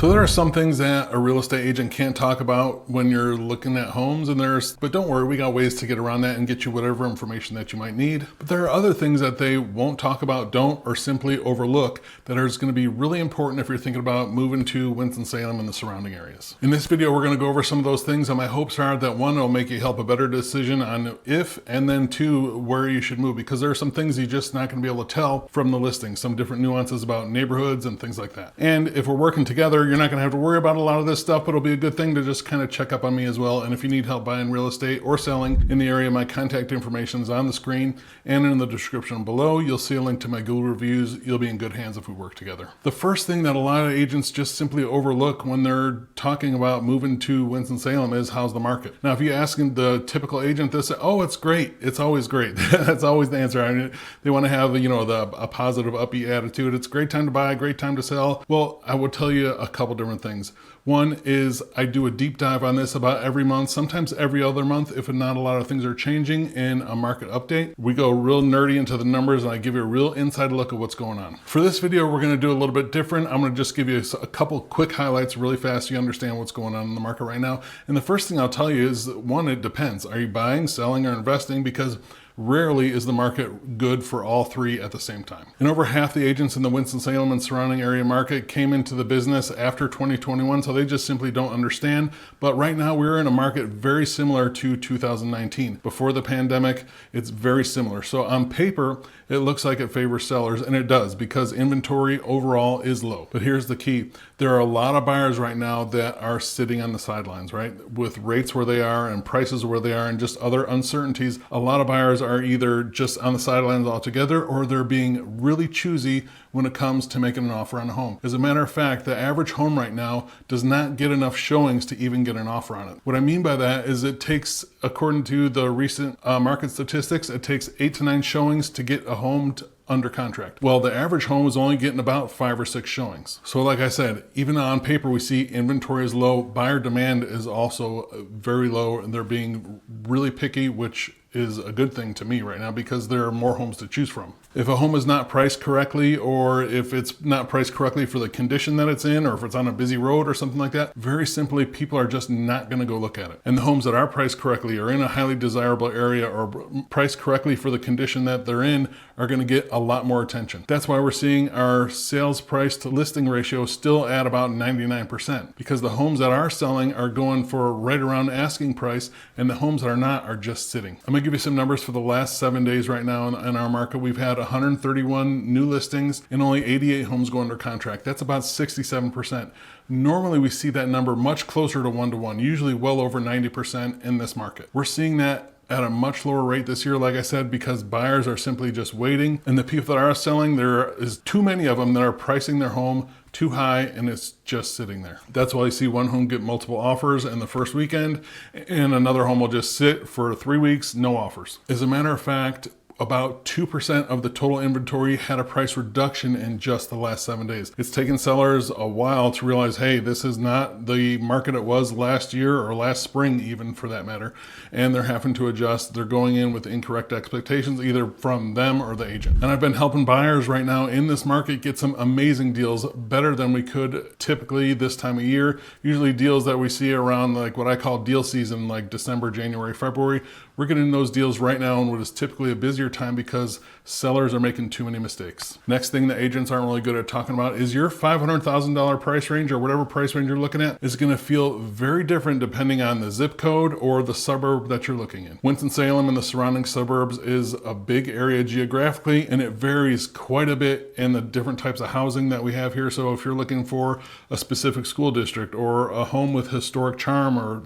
So there are some things that a real estate agent can't talk about when you're looking at homes, but don't worry, we got ways to get around that and get you whatever information that you might need. But there are other things that they won't talk about, don't, or simply overlook that are going to be really important if you're thinking about moving to Winston-Salem and the surrounding areas. In this video, we're going to go over some of those things, and my hopes are that one, it'll make you help a better decision on if, and then two, where you should move, because there are some things you're just not going to be able to tell from the listing, some different nuances about neighborhoods and things like that. And if we're working together, you're not going to have to worry about a lot of this stuff, but it'll be a good thing to just kind of check up on me as well. And if you need help buying real estate or selling in the area, my contact information is on the screen and in the description below. You'll see a link to my Google reviews. You'll be in good hands if we work together. The first thing that a lot of agents just simply overlook when they're talking about moving to Winston-Salem is how's the market. Now, if you ask the typical agent this, oh, it's great. It's always great. That's always the answer. I mean, they want to have, a positive, upbeat attitude. It's a great time to buy, great time to sell. Well, I will tell you a couple different things. One is I do a deep dive on this about every month, sometimes every other month, if not a lot of things are changing in a market update. We go real nerdy into the numbers and I give you a real inside look at what's going on. For this video, we're going to do a little bit different. I'm going to just give you a couple quick highlights really fast so you understand what's going on in the market right now. And the first thing I'll tell you is, one, it depends. Are you buying, selling, or investing? Because rarely is the market good for all three at the same time. And over half the agents in the Winston-Salem and surrounding area market came into the business after 2021, so they just simply don't understand. But right now we're in a market very similar to 2019. Before the pandemic, it's very similar. So on paper, it looks like it favors sellers, and it does because inventory overall is low. But here's the key. There are a lot of buyers right now that are sitting on the sidelines, right? With rates where they are and prices where they are and just other uncertainties, a lot of buyers are either just on the sidelines altogether or they're being really choosy when it comes to making an offer on a home. As a matter of fact, the average home right now does not get enough showings to even get an offer on it. What I mean by that is it takes, according to the recent market statistics, it takes 8 to 9 showings to get a home under contract. Well, the average home is only getting about 5 or 6 showings. So like I said, even on paper, we see inventory is low. Buyer demand is also very low, and they're being really picky, which is a good thing to me right now because there are more homes to choose from. If a home is not priced correctly, or if it's not priced correctly for the condition that it's in, or if it's on a busy road or something like that, very simply, people are just not going to go look at it. And the homes that are priced correctly or in a highly desirable area or priced correctly for the condition that they're in are going to get a lot more attention. That's why we're seeing our sales price to listing ratio still at about 99%, because the homes that are selling are going for right around asking price, and the homes that are not are just sitting. I'm going to give you some numbers for the last 7 days right now in our market. We've had 131 new listings and only 88 homes go under contract. That's about 67%. Normally we see that number much closer to 1-to-1, usually well over 90% in this market. We're seeing that at a much lower rate this year, like I said, because buyers are simply just waiting. And the people that are selling, there is too many of them that are pricing their home too high, and it's just sitting there. That's why you see one home get multiple offers in the first weekend, and another home will just sit for 3 weeks, no offers. As a matter of fact, about 2% of the total inventory had a price reduction in just the last 7 days. It's taken sellers a while to realize, hey, this is not the market it was last year or last spring, even for that matter. And they're having to adjust. They're going in with incorrect expectations, either from them or the agent. And I've been helping buyers right now in this market get some amazing deals, better than we could typically this time of year. Usually deals that we see around like what I call deal season, like December, January, February. We're getting those deals right now in what is typically a busier time because sellers are making too many mistakes. Next thing that agents aren't really good at talking about is your $500,000 price range, or whatever price range you're looking at, is going to feel very different depending on the zip code or the suburb that you're looking in. Winston-Salem and the surrounding suburbs is a big area geographically, and it varies quite a bit in the different types of housing that we have here. So if you're looking for a specific school district or a home with historic charm or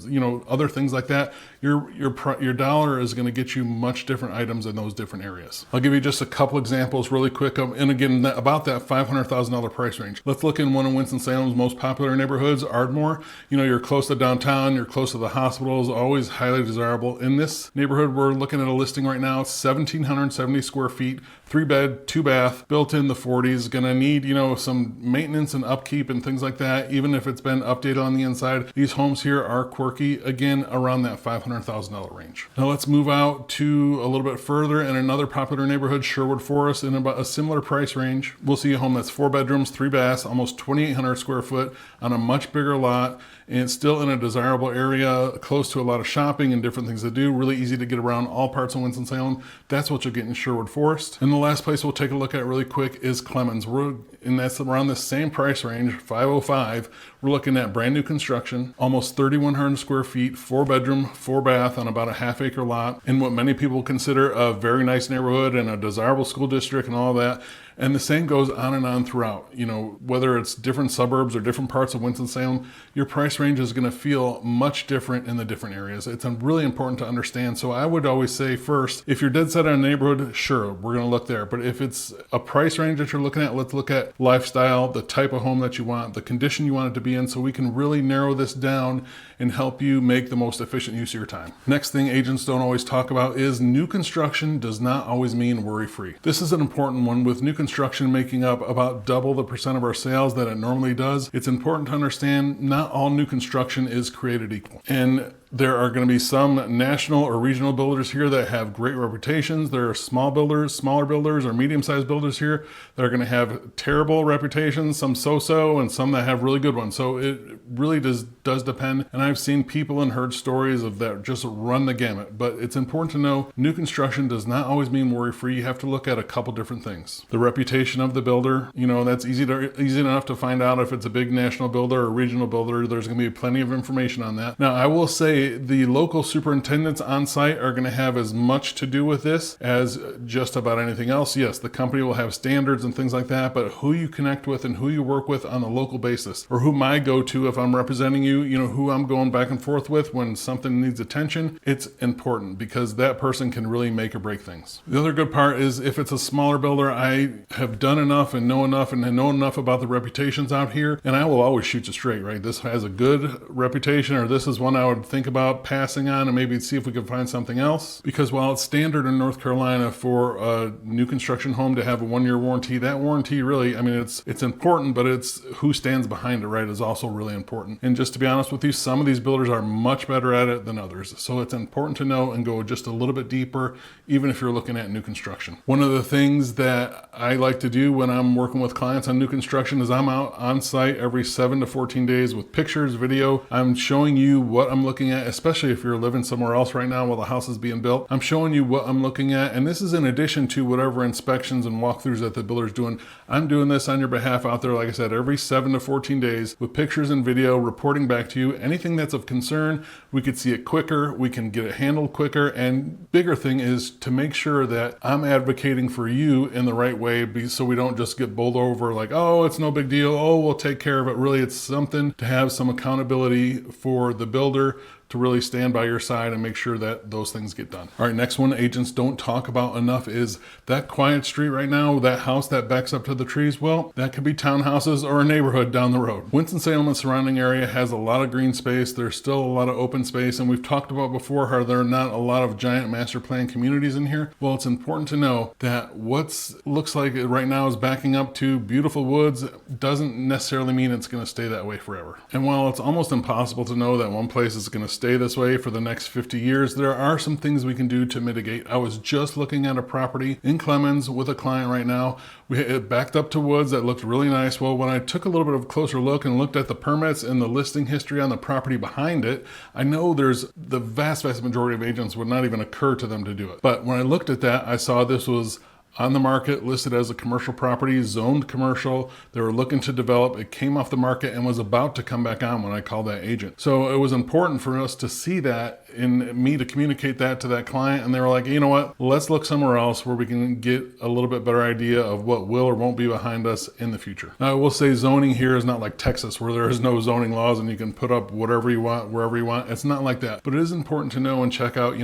other things like that, your dollar is going to get you much different items in those different areas. I'll give you just a couple examples really quick, and again, about that $500,000 price range. Let's look in one of Winston-Salem's most popular neighborhoods, Ardmore. You're close to downtown, you're close to the hospitals, always highly desirable. In this neighborhood, we're looking at a listing right now, 1,770 square feet, 3-bed, 2-bath, built in the 40s, gonna need, some maintenance and upkeep and things like that, even if it's been updated on the inside. These homes here are quirky, again, around that $500,000 range. Now Now let's move out to a little bit further in another popular neighborhood, Sherwood Forest, in about a similar price range. We'll see a home that's 4 bedrooms, 3 baths, almost 2,800 square foot on a much bigger lot, and it's still in a desirable area, close to a lot of shopping and different things to do, really easy to get around all parts of Winston-Salem. That's what you'll get in Sherwood Forest. And the last place we'll take a look at really quick is Clemens. And that's around the same price range, 505. We're looking at brand new construction, almost 3,100 square feet, 4 bedroom, 4 bath on about a half-acre lot in what many people consider a very nice neighborhood and a desirable school district and all that. And the same goes on and on throughout. You know, whether it's different suburbs or different parts of Winston-Salem, your price range is going to feel much different in the different areas. It's really important to understand. So I would always say first, if you're dead set on a neighborhood, sure, we're going to look there. But if it's a price range that you're looking at, let's look at lifestyle, the type of home that you want, the condition you want it to be in, so we can really narrow this down and help you make the most efficient use of your time. Next thing agents don't always talk about is new construction does not always mean worry-free. This is an important one. With new construction making up about double the percent of our sales that it normally does, it's important to understand not all new construction is created equal. And there are going to be some national or regional builders here that have great reputations. There are small builders, smaller builders, or medium-sized builders here that are going to have terrible reputations, some so-so, and some that have really good ones. So it really does depend. And I've seen people and heard stories of that just run the gamut. But it's important to know new construction does not always mean worry-free. You have to look at a couple different things. The reputation of the builder, you know, that's easy enough to find out if it's a big national builder or regional builder. There's going to be plenty of information on that. Now, I will say the local superintendents on site are going to have as much to do with this as just about anything else. Yes, the company will have standards and things like that, but who you connect with and who you work with on a local basis, or who my go-to if I'm representing you, you know, who I'm going back and forth with when something needs attention, it's important because that person can really make or break things. The other good part is if it's a smaller builder, I have done enough and know enough about the reputations out here, and I will always shoot you straight, right? This has a good reputation, or this is one I would think about passing on and maybe see if we can find something else. Because while it's standard in North Carolina for a new construction home to have a 1-year warranty, that warranty really, I mean, it's important, but it's who stands behind it, right, is also really important. And just to be honest with you, some of these builders are much better at it than others. So it's important to know and go just a little bit deeper, even if you're looking at new construction. One of the things that I like to do when I'm working with clients on new construction is I'm out on site every 7 to 14 days with pictures, video. I'm showing you what I'm looking at, especially if you're living somewhere else right now while the house is being built. I'm showing you what I'm looking at, and this is in addition to whatever inspections and walkthroughs that the builder's doing. I'm doing this on your behalf out there, like I said, every 7 to 14 days with pictures and video reporting back to you. Anything that's of concern, we could see it quicker, we can get it handled quicker, and bigger thing is to make sure that I'm advocating for you in the right way so we don't just get bowled over like, oh, it's no big deal, oh, we'll take care of it. Really, it's something to have some accountability for the builder to really stand by your side and make sure that those things get done. All right, next one agents don't talk about enough is that quiet street right now, that house that backs up to the trees. Well, that could be townhouses or a neighborhood down the road. Winston-Salem and surrounding area has a lot of green space. There's still a lot of open space, and we've talked about before how there are not a lot of giant master plan communities in here. Well, it's important to know that what looks like it right now is backing up to beautiful woods doesn't necessarily mean it's going to stay that way forever. And while it's almost impossible to know that one place is going to stay this way for the next 50 years, there are some things we can do to mitigate. I was just looking at a property in Clemens with a client right now. It backed up to woods that looked really nice. Well, when I took a little bit of a closer look and looked at the permits and the listing history on the property behind it, I know there's the vast majority of agents would not even occur to them to do it. But when I looked at that, I saw this was on the market, listed as a commercial property, zoned commercial. They were looking to develop. It came off the market and was about to come back on when I called that agent. So it was important for us to see that and me to communicate that to that client. And they were like, you know what, let's look somewhere else where we can get a little bit better idea of what will or won't be behind us in the future. Now, I will say zoning here is not like Texas where there is no zoning laws and you can put up whatever you want, wherever you want. It's not like that. But it is important to know and check out,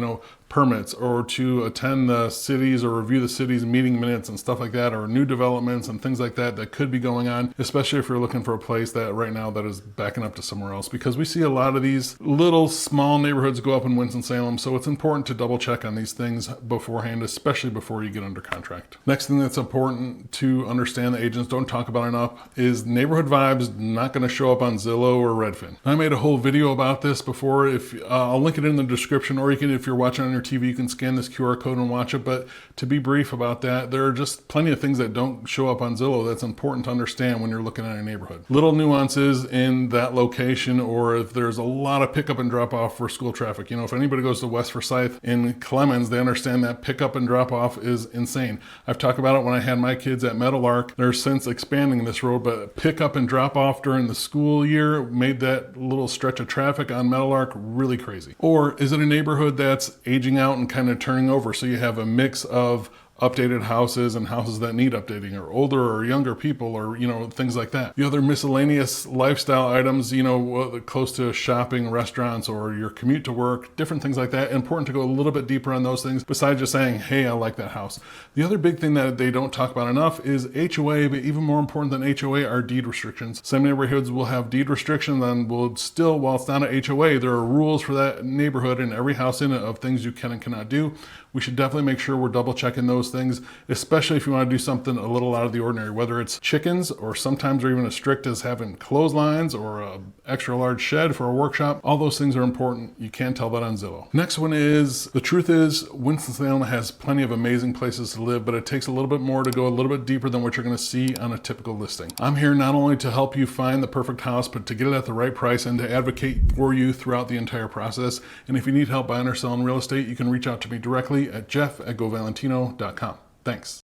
permits, or to attend the cities or review the city's meeting minutes and stuff like that, or new developments and things like that that could be going on, especially if you're looking for a place that right now that is backing up to somewhere else. Because we see a lot of these little small neighborhoods go up up in Winston-Salem, so it's important to double check on these things beforehand, especially before you get under contract. Next thing that's important to understand that agents don't talk about enough is neighborhood vibes not going to show up on Zillow or Redfin. I made a whole video about this before. I'll link it in the description, or you can, if you're watching on your TV, you can scan this QR code and watch it. But to be brief about that, there are just plenty of things that don't show up on Zillow that's important to understand when you're looking at a neighborhood. Little nuances in that location, or if there's a lot of pickup and drop off for school traffic. You know, if anybody goes to West Forsyth in Clemens, they understand that pickup and drop off is insane. I've talked about it when I had my kids at Meadowlark. They're since expanding this road, but pickup and drop off during the school year made that little stretch of traffic on Meadowlark really crazy. Or is it a neighborhood that's aging out and kind of turning over, so you have a mix of updated houses and houses that need updating, or older or younger people, or, you know, things like that. The other miscellaneous lifestyle items, you know, close to shopping, restaurants, or your commute to work, different things like that. Important to go a little bit deeper on those things besides just saying, hey, I like that house. The other big thing that they don't talk about enough is HOA, but even more important than HOA are deed restrictions. Some neighborhoods will have deed restrictions and will still, while it's not a HOA, there are rules for that neighborhood and every house in it of things you can and cannot do. We should definitely make sure we're double checking those things, especially if you want to do something a little out of the ordinary, whether it's chickens, or sometimes they're even as strict as having clotheslines or an extra large shed for a workshop. All those things are important. You can't tell that on Zillow. Next one is, the truth is, Winston-Salem has plenty of amazing places to live, but it takes a little bit more to go a little bit deeper than what you're going to see on a typical listing. I'm here not only to help you find the perfect house, but to get it at the right price and to advocate for you throughout the entire process. And if you need help buying or selling real estate, you can reach out to me directly at jeff@govalentino.com. Thanks.